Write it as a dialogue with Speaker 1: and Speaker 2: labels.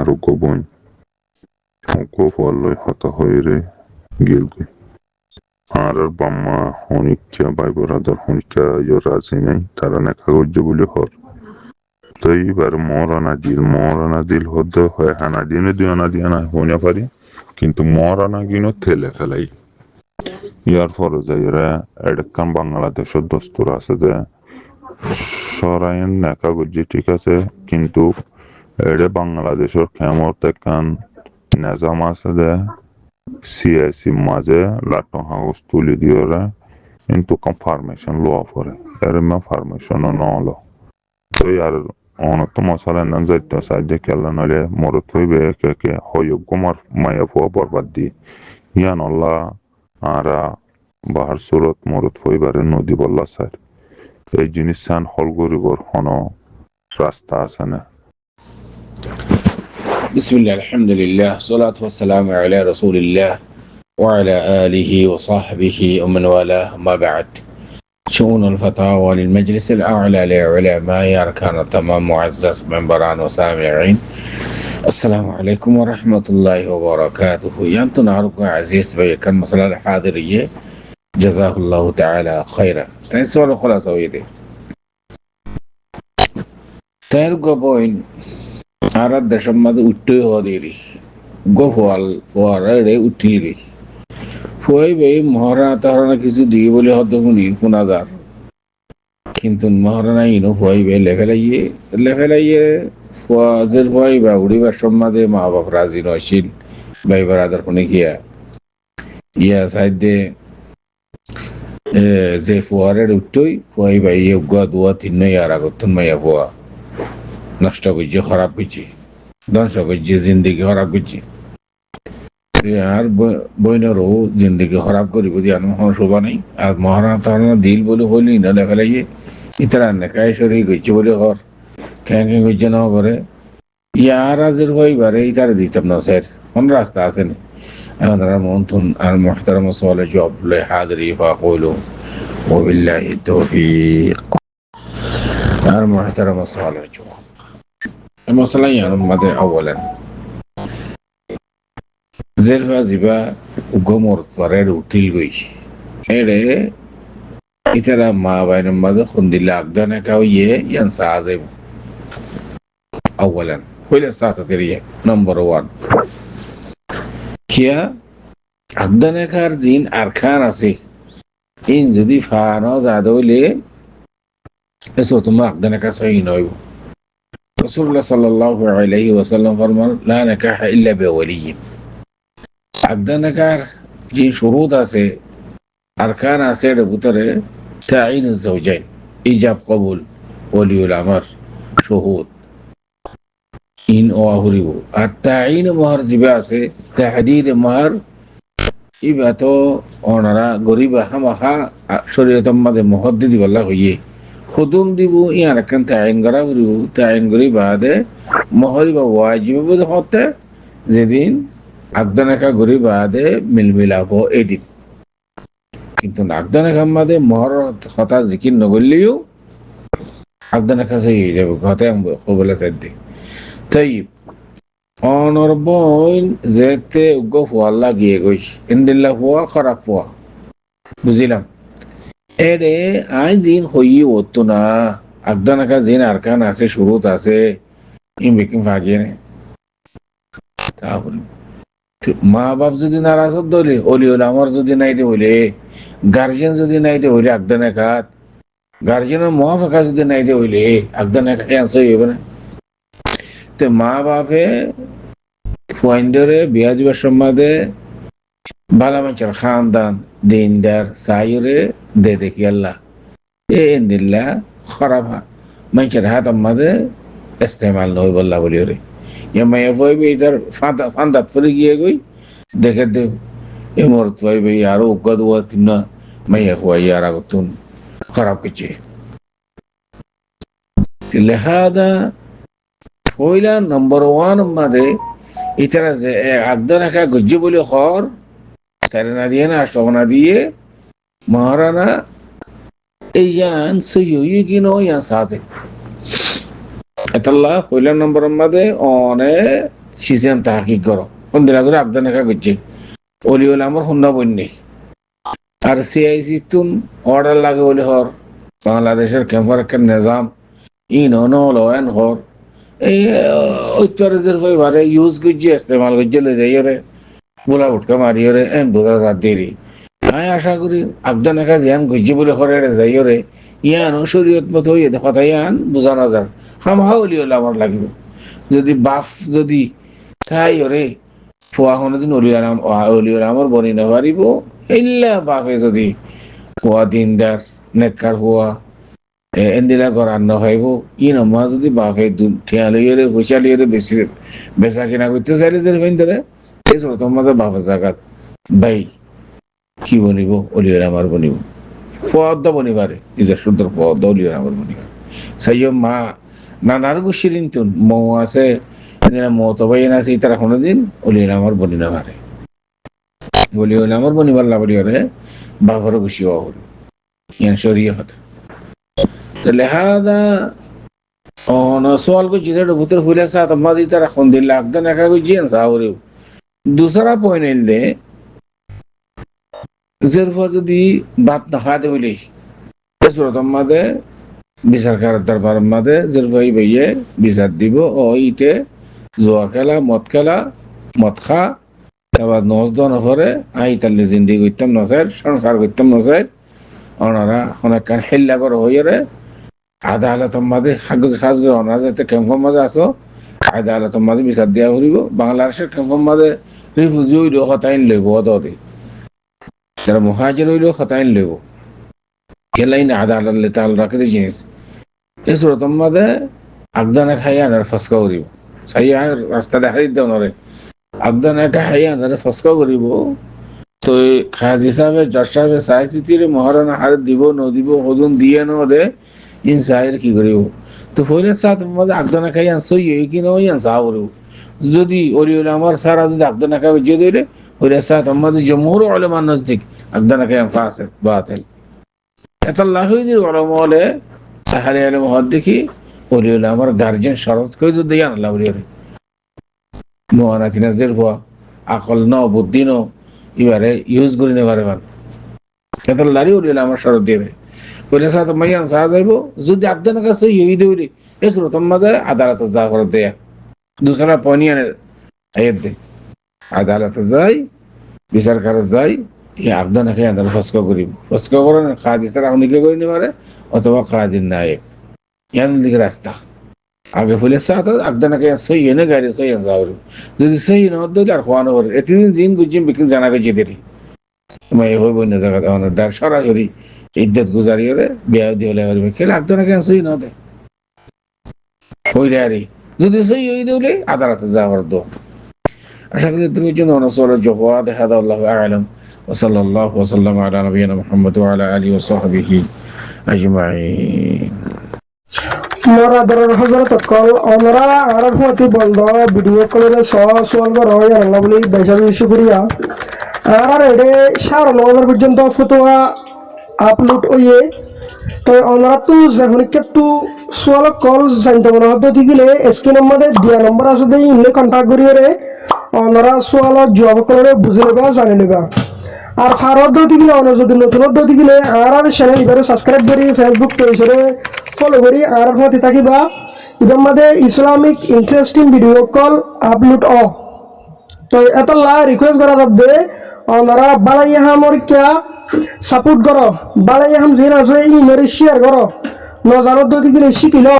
Speaker 1: ugo boin ugo follow hata hoire gilgi arar bamma honikya bai brother honikya yo razi নাই তারা না কাগজ বলে হর তো এইবার মরানা দিল হতে হয় হানা দিনে দুই আনা দিয়ে না হইনা পারি কিন্তু মরানা গিনো থেলে ফেলাই ইয়ার পরে যাইরা এডকান বাংলাদেশের দস্তুর আছে যে সরাইন না কাগজ ঠিক আছে কিন্তু এডে বাংলাদেশের খেমত একখান নিজাম আছে যে সিএসি মাঝে লাটো হাউস তুলি দিয়ে কিন্তু কনফার্মেশন লওয়া পরে এর ফার্মেশন নলো তো ইয়ার অনত মশলা না যাইতে সাহায্য কেলা নলে মরত হইবে কে হয়োগ্য মায়া ফুয়া বরবাদ দি ইয়ান আল্লাহ আরা বাহার সুরত মরত হইবারে নদী বল্লা স্যার এই জিনিস সান হল গরিবর হন রাস্তা আছে না
Speaker 2: বিসমিল্লাহ আলহামদুলিল্লাহ সালাতু ওয়াসসালামু আলা রাসূলিল্লাহ ওয়া আলা আলিহি ওয়া সাহবিহি ওয়া মান ওয়ালা মা বা'দ شؤون الفتاوى للمجلس الأعلى لعلماء أركان التمام معزز منبران وسامعين السلام عليكم ورحمة الله وبركاته ينتن عرق عزيز بيكن مسألة الحاضرية جزاه الله تعالى خيرا تنسوا الخلاصة ويدي تنرقى بوين أراد دشمد উঠতে হদেরি গোফল ফোয়ারে উঠিলি ফই বেই মহারানা তাহারানা কিছু দিয়ে বলে হতো কোন হাজার কিন্তু মহারানা ইনো ফই বে লেফেলাইয়ে ফোয়াজের ফই বা উড়িবার সম্মাদে মা বাপ রাজি নয়শীল ভাইবার আদার কোনে গিয়া ইয়া সাইডে যে ফোয়ারের উঠতই ফই ভাই উগা দুয়া তিন ইয়ার আগতন মাইয়া ফোয়া নষ্ট করছে খারাপ করছে ধ্বংস করছে জিন্দিগি খারাপ করছে আর বইনেরও জিন্দিগি খারাপ করি বুঝি আর শোভা নেই আর মহারানা তাহারানা দিল বলে হইলি না লেখালাইয়ে ইতারা নেকায় সরি গইছে বলে ঘর খ্যাঁ গইছে না করে ইয়ার আজের হইবারে ইতারে দিতাম না স্যার কোন রাস্তা আছে না এখন তারা মন্থন আর মোহতারাম সওয়ালে জবাব লে হাদরি ফাকুলু ওয়াবিল্লাহি তৌফিক আর মোহতারাম সওয়ালে জবাব المسألة يعني ماذا أولا زلفا زبا وقمر فرير وتلقي إيه إتلا ما بين ماذا خند الله أقدنا كويه ينسى عزيم أولا كل الساعة تريه نمبر 1 كيا أقدنا كارزين أركان أسي إن زدي فانا زادولي اسمه ما أقدنا كسرين نويبو রাসূলুল্লাহ সাল্লাল্লাহু আলাইহি ওয়াসাল্লাম ফরমান লা নিকাহ ইল্লা বিওয়ালি আকদ নিকাহ যে শুরুত আছে আরকান আছে এর ভিতরে তাঈন الزوجين ইজাব কবুল ওলিউল আমর শুহুদ ইন ওয়াহুরিবু আর তাঈন মোহর জিবা আছে তাহদীদ মোহর ইবা তো ওনারা গরিবা হামাখা শরীয়তের মধ্যে মুহাদ্দিদ বলা হইয়ে খুদুম দিব ইয়ার কান তাইন করা হইব তাইন করি বাদে মোহরি বা ওয়াজিব বদ হতে যেদিন আকদানাকা গরি বাদে মিলমিলাব এদিন কিন্তু আকদানাকা মাদে মোহর কথা জিকির নগলিও আকদানাকা সেই যাব কথা কবলা সাদ্দি তাইব অনরবন যেতে উগো ওয়াল্লা গিয়ে গই ইনদিল্লাহ ওয়া খারাপ ওয়া বুঝিলাম এরে আইজিন হই হতো না আকদানাকা জিন আরকান আছে শুরুত আছে ইন বেকিং ফাগিয়ে তাহলে মা বাপ যদি নারাজ হলে ওলি আমার যদি নাই দে হইলে গার্জিয়ান যদি নাই দে হইলে আকদানাকা গার্জিয়ানের মুআফাকা যদি নাই দে হইলে আকদানাকা আছে হইবে না তো মা বাপে ফুয়াইন্ডরে বিয়া দিবার সম্মাদে বালা মানুষের খানদান দিনদার সাইরে দে দেখি আল্লাহ এ দিল্লা খারাপ মানুষের হাত আমাদের ইস্তেমাল নয় বল্লা বলি রে মাইয়া ফইবে ইধার ফান্দাত ফলে গিয়ে গই দেখে দে এ মরত ফইবে আরো উগদ ওয়া তিন মাইয়া ফই আর আগতুন খারাপ কিছু লিহাদা পয়লা নম্বর 1 মাদে ইতারা যে আকদানাকা গজ্জি বলে খর সারেনা দিয়ে না আষ্টনা দিয়ে মহারানা ইয়ান সইয়ই কিনো ইয়ান সাথে এতাল্লাহ পয়লা নম্বর মাদে অনে সিসিয়াম তাহাকিক করো কোন দিলা করে আবদান একা করছে অলি হলে আমার হন্যা বন্যে আর সিআইসি তুন অর্ডার লাগে বলে হর বাংলাদেশের ক্যাম্পার একটা নিজাম ইন হল এন হর এই ঐত্তরের ফাইবারে ইউজ করছে ইস্তেমাল করছে লই যাই রে বোলা উঠকা মারি রে এন বোঝা রাত দেরি আমি আশা করি আবদান একা জিয়ান গজ্জি বলে হরে যাই রে ইয়ান শরীয়ত মতো হইয়ে কথা ইয়ান বোঝা না যান হামহা অলি হলে আমার লাগবে যদি বাফ যদি তাই ওরে ফুয়া কোনোদিন অলিওর আমার বনি না পারিব এইলা বাপে যদি ফুয়া দিনদার নেককার ফুয়া এন্দিলা করার না হইব ই নমা যদি বাপে ঠিয়া লইরে পয়সা লইরে বেশি বেচা কিনা করতে চাইলে যে ফাইন ধরে এই ছোট তোমাদের বাপের জাগাত ভাই কি বনিব অলিওর আমার বনিব ফুয়াদ্দ বনিবারে নিজের সুন্দর ফুয়াদ্দ অলিওর আমার বনিব সাইয় মা নানার গুছিরিন তুন মৌ আছে মত ভাই আছে তারা কোনোদিন অলিওর আমার বনি না পারে বলি হলে আমার বনিবার লাভরি হলে বাঘরও খুশি হওয়া হল ইয়ান সরিয়ে হতে তো লেহাদা सवाल को जिधर भूतर फुले साथ अम्मादी तरह खुंदिल्ला अक्दन एका को जियन सावरे दूसरा पॉइंट दे जरफा যদি বাত না খাতে হইলে সুরত আমাদের বিচার করার দরবার আমাদের জরফাই ভাইয়ে বিচার দিব ও ইতে জোয়া খেলা মদ খা এবার নজদন হরে আই তাহলে জিন্দি করতাম নসার সংসার করতাম নসার ওনারা অনেক হেল্লা করে হইরে আদালত মাঝে সাজ অনাজাতে ক্যাম্পের মাঝে আসো আদালত মাঝে বিচার দিয়া করিব বাংলাদেশের ক্যাম্পের মাঝে রিফিউজি হইলেও হতাইন লইব অদে যারা মুহাজির হইলেও হতাইন লইব এলাইন আদালত তাল রাখে জিনিস এই সুরতম মাঝে আগদানা খাইয়া আর ফাঁসকা করিব সাইয়া রাস্তা দেখা দিতে ওনারে আগদানা খাইয়া আর ফাঁসকা করিব তো খাজ হিসাবে জজ সাহেবের সাহিত্যের মহারণা হার দিব ন দিব হদুন দিয়ে ন দে ইন সাহের কি করিব তো ফইলের সাথে মধ্যে আগদানা খাই আনসই কি না ওই আনসা করিব যদি ওলিউল আমার সারা যদি আগদানা খাই যে দিলে ফইলের সাথে আমাদের জমহুর উলামা নজদিক আগদানা খাই ফাসিক বাতিল এতাল্লাহ হইনি উলামা হলে আহলে ইলম হদ দেখি ওলিউল আমার গার্জিয়ান শরত কই তো দেয়ান আল্লাহ বলিরে মুআনাতি নাজের হওয়া আকল ন বুদ্ধি ন এবারে ইউজ করি নেবারে মান এতাল্লাহই ওলিউল আমার শরত দিয়ে দেয় বলে সাথে মাইয়ান সাহা যাইব যদি আপনার কাছে ইয়ে দেবলি এই সুরত আমাদের আদালত যা করে দেয়া দুসরা পনিয়ানে আয়াত দে আদালত যাই বিচার করে যাই এই আপনার খেয়ে আদালত ফসকা করিব ফসকা করেন কাদি সারা উনিকে করে নিবারে অথবা কাদির নায়েক ইয়ান দিকে রাস্তা আগে ফুলে সাথে আপনার খেয়ে সই এনে গাড়ি সই যাওয়ার যদি সই না দিলে আর খোয়ানো করে এতদিন জিন গুজিম বিক্রি জানা গেছে দেরি তোমার এই হইব না জায়গা ডাক সরাসরি ইদ্যত গুজারি হলে বিয়া দিয়ে হলে খেলে আপনারা কেন সই না দেয় হইলে আরে যদি সই হই দিলে আদালতে যাওয়ার দো আশা করি তুমি জন্য নসল জওয়াদ হাদা আল্লাহু আ'লাম ওয়া সাল্লাল্লাহু ওয়া সাল্লামা আলা নবিয়িনা মুহাম্মদ ওয়া আলা আলিহি ওয়া সাহবিহি আজমাইন
Speaker 3: মোরাদর হযরত কল আমরা আরফতি বন্ধ ভিডিও কলের সোয়াল করা হয় আল্লাহ বলি বেশি শুকরিয়া আর এডে 9:30 পর্যন্ত ফতোয়া আপলোড হইয়ে তো ওনারা তো যখন একটু সোয়াল কল জানতে মনে হতো দিলে স্ক্রিনের মধ্যে দিয়া নম্বর আছে দেই ইনলে কন্টাক্ট করিয়ে রে ওনারা সোয়াল জবাব করে বুঝে নেবা জানে নেবা আর ফারদ দিলে ওনা যদি নতুন দিলে আর চ্যানেল এবারে সাবস্ক্রাইব করি ফেসবুক পেজে ফলো করি আর ফাতি থাকিবা এর মধ্যে Islamic interesting video call upload তো এত লা রিকোয়েস্ট করা দে ওনারা বালাইয়া হামর কিয়া সাপোর্ট করো বালাইয়া হাম জিরা আছে ই মেরে শেয়ার করো ন জানো দিলে শিখিলো